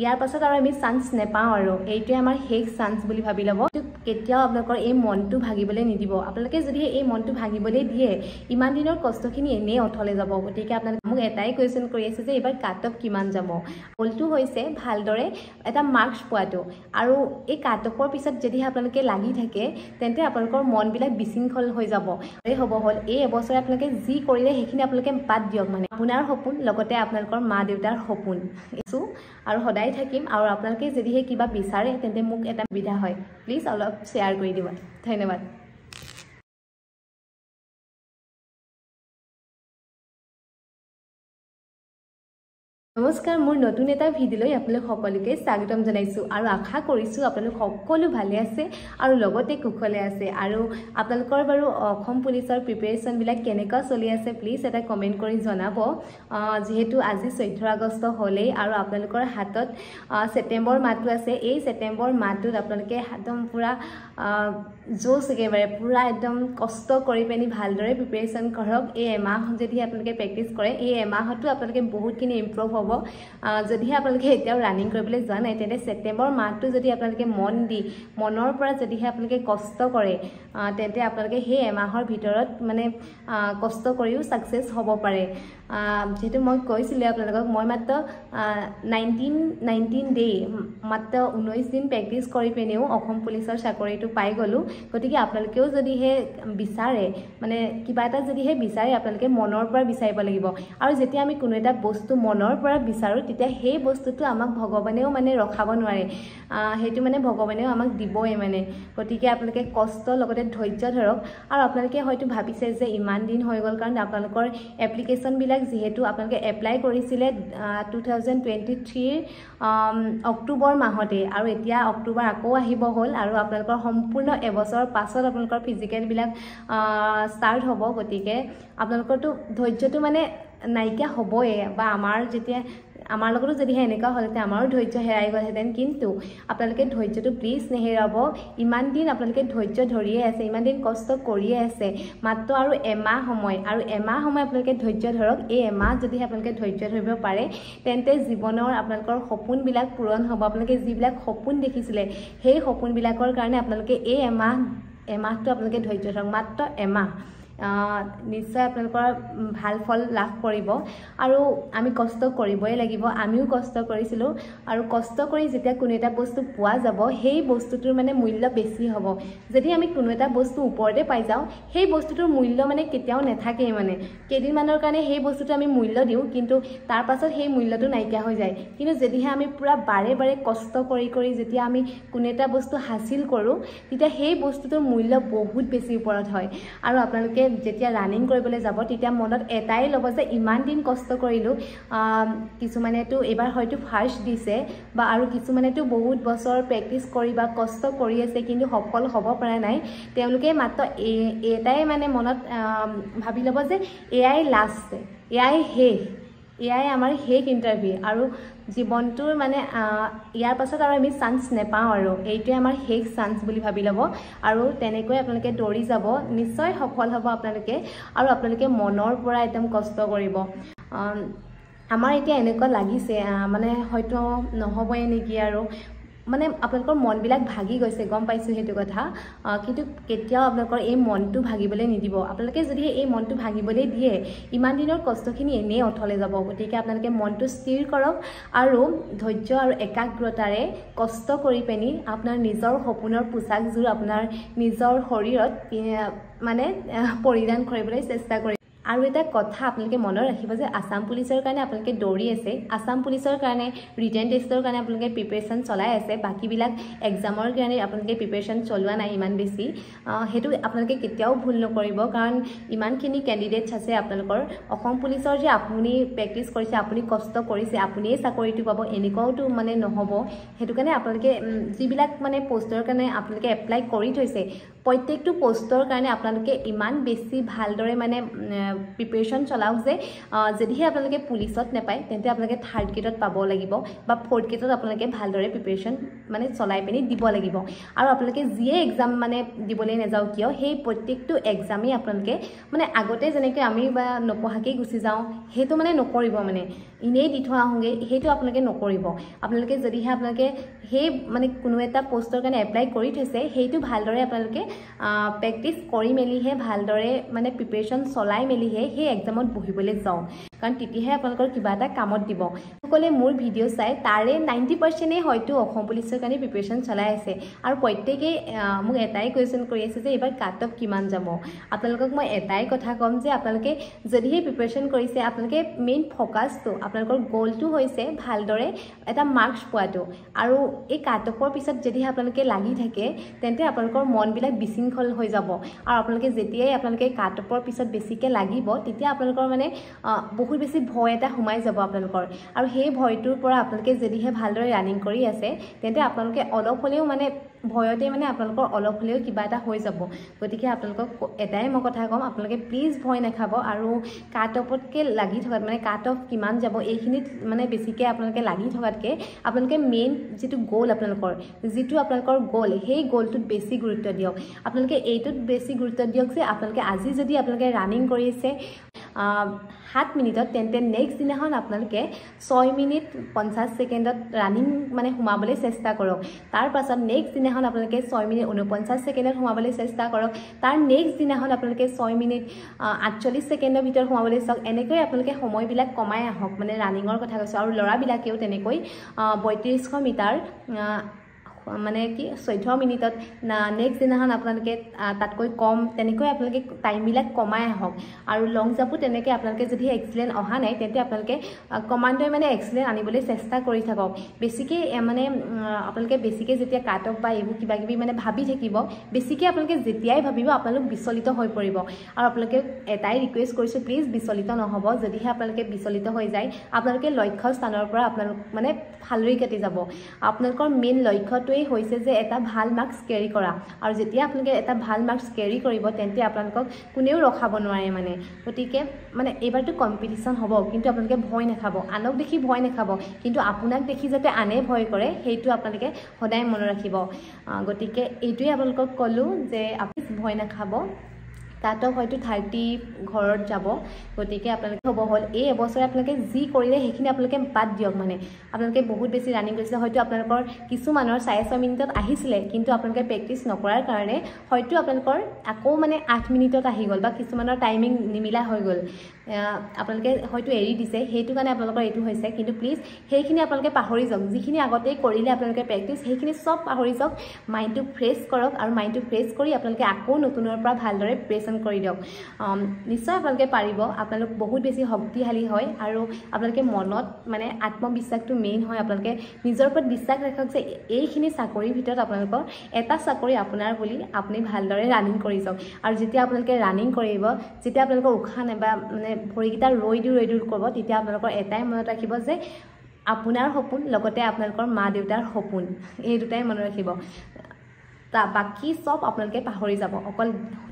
ইয়াৰ পাছত আৰু আমি চান্স নেপাওঁ আৰু এইটোৱে আমাৰ শেষ চান্স বুলি ভাবি ল'ব। কেতিয়াও আপোনালোকৰ এই মনটো ভাগিবলৈ নিদিব। আপোনালোকে যদি এই মনটো ভাগিবলৈ দিয়ে ইমান দিনৰ কষ্টখিনি এনেই অথলে যাব। গতিকে আপোনালোকে মোক এটাই কুৱেশ্যন কৰি আছে যে এইবাৰ কাট অফ কিমান যাব। গ'লটো হৈছে ভালদৰে এটা মাৰ্কছ পোৱাটো, আৰু এই কাট অফৰ পিছত যদি আপোনালোকে লাগি থাকে তেন্তে আপোনালোকৰ মনবিলাক বিশৃংখল হৈ যাব। হ'ব হ'ল এই এবছৰে আপোনালোকে যি কৰিলে সেইখিনি আপোনালোকে বাদ দিয়ক। মানে আপোনাৰ সপোন লগতে আপোনালোকৰ মা দেউতাৰ সপোন আৰু সদায় থাকিম। আৰু আপোনালোকে যদিহে কিবা বিচাৰে তেন্তে মোক এটা সুবিধা হয়, প্লিজ অলপ শ্বেয়াৰ কৰি দিব। ধন্যবাদ। নমস্কাৰ, মোৰ নতুন এটা ভিডিঅ'লৈ আপোনালোক সকলোকে স্বাগতম জনাইছোঁ আৰু আশা কৰিছোঁ আপোনালোক সকলো ভালে আছে আৰু লগতে কুশলে আছে। আৰু আপোনালোকৰ বাৰু অসম পুলিচৰ প্ৰিপেৰেশ্যনবিলাক কেনেকুৱা চলি আছে প্লিজ এটা কমেণ্ট কৰি জনাব। যিহেতু আজি 14 আগষ্ট হ'লেই আৰু আপোনালোকৰ হাতত ছেপ্টেম্বৰ মাহটো আছে। এই ছেপ্টেম্বৰ মাহটোত আপোনালোকে একদম পূৰা জোচ একেবাৰে পূৰা একদম কষ্ট কৰি পিনি ভালদৰে প্ৰিপেৰেশ্যন কৰক। এই এমাহ যদি আপোনালোকে প্ৰেক্টিছ কৰে এই এমাহতো আপোনালোকে বহুতখিনি ইম্প্ৰুভ হ'ব। যদিহে আপোনালোকে এতিয়াও ৰানিং কৰিবলৈ যোৱা নাই তেন্তে ছেপ্টেম্বৰ মাহটো যদি আপোনালোকে মন দি মনৰ পৰা যদিহে আপোনালোকে কষ্ট কৰে তেন্তে আপোনালোকে সেই এমাহৰ ভিতৰত মানে কষ্ট কৰিও ছাকচেছ হ'ব পাৰে। যেহেতু মই কৈছিলোঁ আপোনালোকক মই মাত্ৰ 19 ডে মাত্ৰ 19 দিন প্ৰেক্টিছ কৰি পিনেও অসম পুলিচৰ চাকৰিটো পাই গ'লোঁ। গতিকে আপোনালোকেও যদিহে বিচাৰে মানে কিবা এটা যদিহে বিচাৰে আপোনালোকে মনৰ পৰা বিচাৰিব লাগিব। আৰু যেতিয়া আমি কোনো এটা বস্তু মনৰ পৰা বিচাৰোঁ তেতিয়া সেই বস্তুটো আমাক ভগৱানেও মানে ৰখাব নোৱাৰে, সেইটো মানে ভগৱানেও আমাক দিবই মানে। গতিকে আপোনালোকে কষ্ট লগতে ধৈৰ্য ধৰক। আৰু আপোনালোকে হয়তো ভাবিছে যে ইমান দিন হৈ গ'ল কাৰণ আপোনালোকৰ এপ্লিকেশ্যনবিলাক যিহেতু আপোনালোকে এপ্লাই কৰিছিলে 2023 অক্টোবৰ মাহতে আৰু এতিয়া অক্টোবৰ আকৌ আহিব হ'ল আৰু আপোনালোকৰ সম্পূৰ্ণ এবছৰৰ পাছত আপোনালোকৰ ফিজিকেলবিলাক ষ্টাৰ্ট হ'ব। গতিকে আপোনালোকৰতো ধৈৰ্যটো মানে নাইকিয়া হ'বই। বা আমাৰ লগতো যদিহে এনেকুৱা হ'লহেঁতেন আমাৰো ধৈৰ্য হেৰাই গ'লহেঁতেন। কিন্তু আপোনালোকে ধৈৰ্যটো প্লিজ নেহেৰাব। ইমান দিন আপোনালোকে ধৈৰ্য ধৰিয়ে আছে, ইমান দিন কষ্ট কৰিয়ে আছে, মাত্ৰ আৰু এমাহ সময় আৰু এমাহ সময় আপোনালোকে ধৈৰ্য ধৰক। এই এমাহ যদিহে আপোনালোকে ধৈৰ্য ধৰিব পাৰে তেন্তে জীৱনৰ আপোনালোকৰ সপোনবিলাক পূৰণ হ'ব। আপোনালোকে যিবিলাক সপোন দেখিছিলে সেই সপোনবিলাকৰ কাৰণে আপোনালোকে এই এমাহটো আপোনালোকে ধৈৰ্য ধৰক, মাত্ৰ এমাহ। নিশ্চয় আপোনালোকৰ ভাল ফল লাভ কৰিব। আৰু আমি কষ্ট কৰিবই লাগিব, আমিও কষ্ট কৰিছিলোঁ। আৰু কষ্ট কৰি যেতিয়া কোনো এটা বস্তু পোৱা যাব সেই বস্তুটোৰ মানে মূল্য বেছি হ'ব। যদি আমি কোনো এটা বস্তু ওপৰতে পাই যাওঁ সেই বস্তুটোৰ মূল্য মানে কেতিয়াও নাথাকেই। মানে কেইদিনমানৰ কাৰণে সেই বস্তুটো আমি মূল্য দিওঁ কিন্তু তাৰ পাছত সেই মূল্যটো নাইকিয়া হৈ যায়। কিন্তু যদিহে আমি পূৰা বাৰে বাৰে কষ্ট কৰি কৰি যেতিয়া আমি কোনো এটা বস্তু হাচিল কৰোঁ তেতিয়া সেই বস্তুটোৰ মূল্য বহুত বেছি ওপৰত হয়। আৰু আপোনালোকে যেতিয়া ৰানিং কৰিবলৈ যাব তেতিয়া মনত এটাই ল'ব যে ইমান দিন কষ্ট কৰিলোঁ। কিছুমানেতো এইবাৰ হয়তো ফাৰ্ষ্ট দিছে বা আৰু কিছুমানেতো বহুত বছৰ প্ৰেক্টিছ কৰি বা কষ্ট কৰি আছে কিন্তু সফল হ'ব পৰা নাই। তেওঁলোকে মাত্ৰ এটাই মানে মনত ভাবি ল'ব যে এয়াই লাষ্ট, এয়াই আমাৰ শেষ ইণ্টাৰভিউ আৰু জীৱনটোৰ মানে ইয়াৰ পাছত আৰু আমি চান্স নেপাওঁ আৰু এইটোৱে আমাৰ শেষ চান্স বুলি ভাবি ল'ব। আৰু তেনেকৈ আপোনালোকে দৌৰি যাব, নিশ্চয় সফল হ'ব আপোনালোকে। আৰু আপোনালোকে মনৰ পৰা একদম কষ্ট কৰিব। আমাৰ এতিয়া এনেকুৱা লাগিছে মানে হয়তো নহ'বই নেকি আৰু মানে আপোনালোকৰ মনবিলাক ভাগি গৈছে, গম পাইছোঁ সেইটো কথা। কিন্তু কেতিয়াও আপোনালোকৰ এই মনটো ভাগিবলৈ নিদিব। আপোনালোকে যদি এই মনটো ভাগিবলৈ দিয়ে ইমান দিনৰ কষ্টখিনি এনেই অথলে যাব। গতিকে আপোনালোকে মনটো স্থিৰ কৰক আৰু ধৈৰ্য আৰু একাগ্ৰতাৰে কষ্ট কৰি পিনি আপোনাৰ নিজৰ সপোনৰ পোচাকযোৰ আপোনাৰ নিজৰ শৰীৰত মানে পৰিধান কৰিবলৈ চেষ্টা কৰিব। আৰু এটা কথা আপোনালোকে মনত ৰাখিব যে আসাম পুলিচৰ কাৰণে আপোনালোকে দৌৰি আছে, আসাম পুলিচৰ কাৰণে ৰিটেন টেষ্টৰ কাৰণে আপোনালোকে প্ৰিপেৰেশ্যন চলাই আছে, বাকীবিলাক এক্সামৰ কাৰণে আপোনালোকে প্ৰিপেৰেশ্যন চলোৱা নাই ইমান বেছি। সেইটো আপোনালোকে কেতিয়াও ভুল নকৰিব কাৰণ ইমানখিনি কেণ্ডিডেটছ আছে আপোনালোকৰ। অসম পুলিচৰ যে আপুনি প্ৰেক্টিছ কৰিছে, আপুনি কষ্ট কৰিছে, আপুনিয়ে চাকৰিটো পাব এনেকুৱাওতো মানে নহ'ব। সেইটো কাৰণে আপোনালোকে যিবিলাক মানে পষ্টৰ কাৰণে আপোনালোকে এপ্লাই কৰি থৈছে প্ৰত্যেকটো পোষ্টৰ কাৰণে আপোনালোকে ইমান বেছি ভালদৰে মানে প্ৰিপাৰেশ্যন চলাওক যে যদিহে আপোনালোকে পুলিচত নাপায় তেন্তে আপোনালোকে 3rd গ্ৰেডত পাব লাগিব বা 4th গ্ৰেডত আপোনালোকে ভালদৰে প্ৰিপাৰেশ্যন মানে চলাই পিনি দিব লাগিব আৰু আপোনালোকে যিয়ে এক্সাম মানে দিবলৈ নাযাও কিয় সেই প্ৰত্যেকটো এক্সামেই আপোনালোকে মানে আগতে যেনেকৈ আমি বা নপঢ়াকেই গুচি যাওঁ সেইটো মানে নকৰিব মানে ইনেই দি থোৱা আহোঁগে সেইটো আপোনালোকে নকৰিব আপোনালোকে যদিহে আপোনালোকে সেই মানে কোনো এটা পোষ্টৰ কাৰণে এপ্লাই কৰি থৈছে সেইটো ভালদৰে আপোনালোকে প্ৰেক্টিছ কৰি মেলিহে ভালদৰে মানে প্ৰিপাৰেশ্যন চলাই মেলিহে সেই এক্সামত বহিবলৈ যাওঁ কাৰণ তেতিয়াহে আপোনালোকৰ কিবা এটা কামত দিব সকলে মোৰ ভিডিঅ' চাই তাৰে 90%ই হয়তো অসম পুলিচৰ কাৰণে প্ৰিপাৰেশ্যন চলাই আছে আৰু প্ৰত্যেকেই মোক এটাই কুৱেশ্যন কৰি আছে যে এইবাৰ কাট অফ কিমান যাব আপোনালোকক মই এটাই কথা ক'ম যে আপোনালোকে যদিহে প্ৰিপাৰেশ্যন কৰিছে আপোনালোকে মেইন ফ'কাছটো আপোনালোকৰ গ'লটো হৈছে ভালদৰে এটা মাৰ্কছ পোৱাটো আৰু এই কাট অফৰ পিছত যদিহে আপোনালোকে লাগি থাকে তেন্তে আপোনালোকৰ মনবিলাক বিশৃংখল হৈ যাব আৰু আপোনালোকে যেতিয়াই আপোনালোকে কাট অফৰ পিছত বেছিকৈ লাগিব তেতিয়া আপোনালোকৰ মানে বহুত বেছি ভয় এটা সোমাই যাব আপোনালোকৰ আৰু সেই ভয়টোৰ পৰা আপোনালোকে যদিহে ভালদৰে ৰানিং কৰি আছে তেন্তে আপোনালোকে অলপ হ'লেও মানে ভয়তে মানে আপোনালোকৰ অলপ হ'লেও কিবা এটা হৈ যাব গতিকে আপোনালোকক এটাই মই কথা ক'ম আপোনালোকে প্লিজ ভয় নাখাব আৰু কাট অফতকৈ লাগি থকাত মানে কাট অফ কিমান যাব এইখিনিত মানে বেছিকৈ আপোনালোকে লাগি থকাতকৈ আপোনালোকে মেইন যিটো গ'ল আপোনালোকৰ গ'ল সেই গ'লটোত বেছি গুৰুত্ব দিয়ক আপোনালোকে এইটোত বেছি গুৰুত্ব দিয়ক যে আপোনালোকে আজি যদি আপোনালোকে ৰানিং কৰি আছে 7 মিনিটত তেন্তে নেক্সট দিনাখন আপোনালোকে 6 মিনিট 50 ছেকেণ্ডত ৰানিং মানে সোমাবলৈ চেষ্টা কৰক তাৰ পাছত নেক্সট দিনাখন আপোনালোকে 6 মিনিট 49 ছেকেণ্ডত সোমাবলৈ চেষ্টা কৰক তাৰ নেক্সট দিনাখন আপোনালোকে 6 মিনিট 48 ছেকেণ্ডৰ ভিতৰত সোমাবলৈ চাওক এনেকৈ আপোনালোকে সময়বিলাক কমাই আহক মানে ৰানিঙৰ কথা কৈছোঁ আৰু ল'ৰাবিলাকেও তেনেকৈ 3200 মিটাৰ মানে কি 14 মিনিটত নেক্সট দিনাখন আপোনালোকে তাতকৈ কম তেনেকৈ আপোনালোকে টাইমবিলাক কমাই আহক আৰু লং জাম্পো তেনেকৈ আপোনালোকে যদি এক্সিলেণ্ট অহা নাই তেন্তে আপোনালোকে কমাণ্ডই মানে এক্সিলেণ্ট আনিবলৈ চেষ্টা কৰি থাকক বেছিকৈ মানে আপোনালোকে বেছিকৈ যেতিয়া কাট অফ বা এইবোৰ কিবা কিবি মানে ভাবি থাকিব বেছিকৈ আপোনালোকে যেতিয়াই ভাবিব আপোনালোক বিচলিত হৈ পৰিব আৰু আপোনালোকে এটাই ৰিকুৱেষ্ট কৰিছোঁ প্লিজ বিচলিত নহ'ব যদিহে আপোনালোকে বিচলিত হৈ যায় আপোনালোকে লক্ষ্য স্থানৰ পৰা আপোনালোক মানে ফালৰি কাটি যাব আপোনালোকৰ মেইন লক্ষ্যটোৱেই হৈছে যে এটা ভাল মাৰ্কছ কেৰি কৰা আৰু যেতিয়া আপোনালোকে এটা ভাল মাৰ্কছ কেৰি কৰিব তেন্তে আপোনালোকক কোনেও ৰখাব নোৱাৰে মানে গতিকে মানে এইবাৰটো কম্পিটিশ্যন হ'ব কিন্তু আপোনালোকে ভয় নাখাব আনক দেখি ভয় নাখাব কিন্তু আপোনাক দেখি যাতে আনে ভয় কৰে সেইটো আপোনালোকে সদায় মনত ৰাখিব গতিকে এইটোৱে আপোনালোকক ক'লোঁ যে আপুনি ভয় নাখাব কাট অফ হয়তো 30 ঘৰত যাব গতিকে আপোনালোকে হ'ব হ'ল এই এবছৰে আপোনালোকে যি কৰিলে সেইখিনি আপোনালোকে বাদ দিয়ক মানে আপোনালোকে বহুত বেছি ৰানিং কৰিছিলে হয়তো আপোনালোকৰ কিছুমানৰ 6.5 মিনিটত আহিছিলে কিন্তু আপোনালোকে প্ৰেক্টিছ নকৰাৰ কাৰণে হয়তো আপোনালোকৰ আকৌ মানে 8 মিনিটত আহি গ'ল বা কিছুমানৰ টাইমিং নিমিলা হৈ গ'ল আপোনালোকে হয়তো এৰি দিছে সেইটো কাৰণে আপোনালোকৰ এইটো হৈছে কিন্তু প্লিজ সেইখিনি আপোনালোকে পাহৰি যাওক যিখিনি আগতেই কৰিলে আপোনালোকে প্ৰেক্টিছ সেইখিনি চব পাহৰি যাওক মাইণ্ডটো ফ্ৰেছ কৰক আৰু মাইণ্ডটো ফ্ৰেছ কৰি আপোনালোকে আকৌ নতুনৰ পৰা ভালদৰে প্ৰেছ কৰি দিয়ক নিশ্চয় আপোনালোকে পাৰিব আপোনালোক বহুত বেছি শক্তিশালী হয় আৰু আপোনালোকে মনত মানে আত্মবিশ্বাসটো মেইন হয় আপোনালোকে নিজৰ ওপৰত বিশ্বাস ৰাখক যে এইখিনি চাকৰিৰ ভিতৰত আপোনালোকৰ এটা চাকৰি আপোনাৰ বুলি আপুনি ভালদৰে ৰানিং কৰি যাওক আৰু যেতিয়া আপোনালোকে ৰানিং কৰিব যেতিয়া আপোনালোকৰ উশাহ নাইবা মানে ভৰিকেইটা ৰৈ দিওঁ কৰিব তেতিয়া আপোনালোকৰ এটাই মনত ৰাখিব যে আপোনাৰ সপোন লগতে আপোনালোকৰ মা দেউতাৰ সপোন এই দুটাই মনত ৰাখিব বাকি সব আপোনালোকে পাহৰি যাব অকল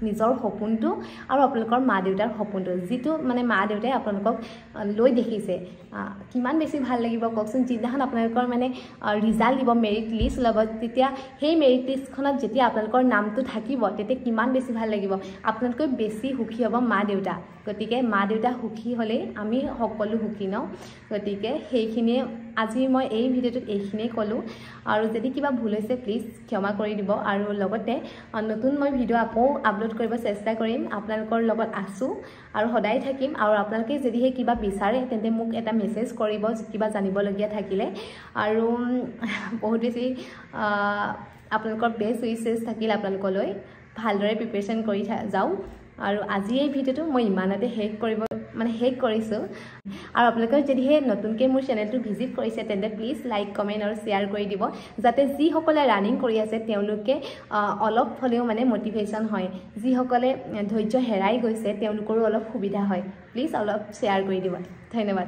নিজৰ সপোনটো আৰু আপোনালোকৰ মা দেউতাৰ সপোনটো যিটো মানে মা দেউতাই আপোনালোকক লৈ দেখিছে কিমান বেছি ভাল লাগিব কওকচোন যিদিনাখন আপোনালোকৰ মানে ৰিজাল্ট দিব মেৰিট লিষ্ট ল'ব তেতিয়া সেই মেৰিট লিষ্টখনত যেতিয়া আপোনালোকৰ নামটো থাকিব তেতিয়া কিমান বেছি ভাল লাগিব আপোনালোকে বেছি সুখী হ'ব মা দেউতা গতিকে মা দেউতা সুখী হ'লে আমি সকলো সুখী ন গতিকে সেইখিনিয়ে আজি মই এই ভিডিঅ'টোত এইখিনিয়ে ক'লোঁ আৰু যদি কিবা ভুল হৈছে প্লিজ ক্ষমা কৰি দিব আৰু লগতে নতুন মই ভিডিঅ' আকৌ আপলোড কৰিব চেষ্টা কৰিম আপোনালোকৰ লগত আছোঁ আৰু সদায় থাকিম আৰু আপোনালোকে যদিহে কিবা বিচাৰে তেন্তে মোক এটা মেছেজ কৰিব কিবা জানিবলগীয়া থাকিলে আৰু বহুত বেছি আপোনালোকৰ বেষ্ট উইচেছ থাকিল আপোনালোকলৈ ভালদৰে প্ৰিপেৰেশ্যন কৰি যাওঁ আৰু আজি এই ভিডিঅ'টো মই ইমানতে শেষ কৰিছোঁ আৰু আপোনালোকে যদিহে নতুনকৈ মোৰ চেনেলটো ভিজিট কৰিছে তেন্তে প্লিজ লাইক কমেণ্ট আৰু শ্বেয়াৰ কৰি দিব যাতে যিসকলে ৰানিং কৰি আছে তেওঁলোকে অলপ হ'লেও মানে মটিভেশ্যন হয় যিসকলে ধৈৰ্য হেৰাই গৈছে তেওঁলোকৰো অলপ সুবিধা হয় প্লিজ অলপ শ্বেয়াৰ কৰি দিব ধন্যবাদ